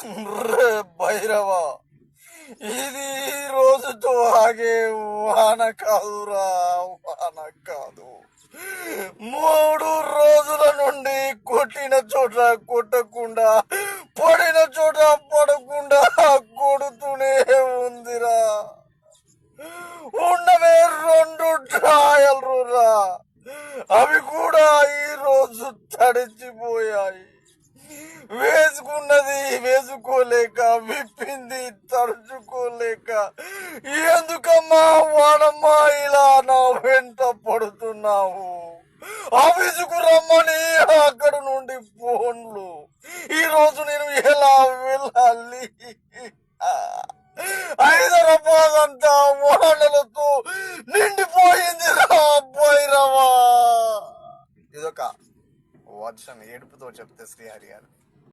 రే భైరవా, ఇది రోజుతో ఆగే వాన కాదురా, వాన కాదు. 3 రోజుల నుండి కొట్టిన చోట కొట్టకుండా, పడిన చోట పడకుండా కొడుతూనే ఉందిరా. ఉన్నవే 2 ట్రాయలు రా, అవి కూడా ఈ రోజు తడిచిపోయాయి. వేసుకున్నది వేసుకోలేక, విప్పింది తడుచుకోలేక, ఎందుకమ్మా వాడమ్మా ఇలా నా వెంట పడుతున్నావు? ఆఫీసుకు రమ్మని అక్కడ నుండి ఫోన్లు. ఈ రోజు నేను ఎలా వెళ్ళాలి?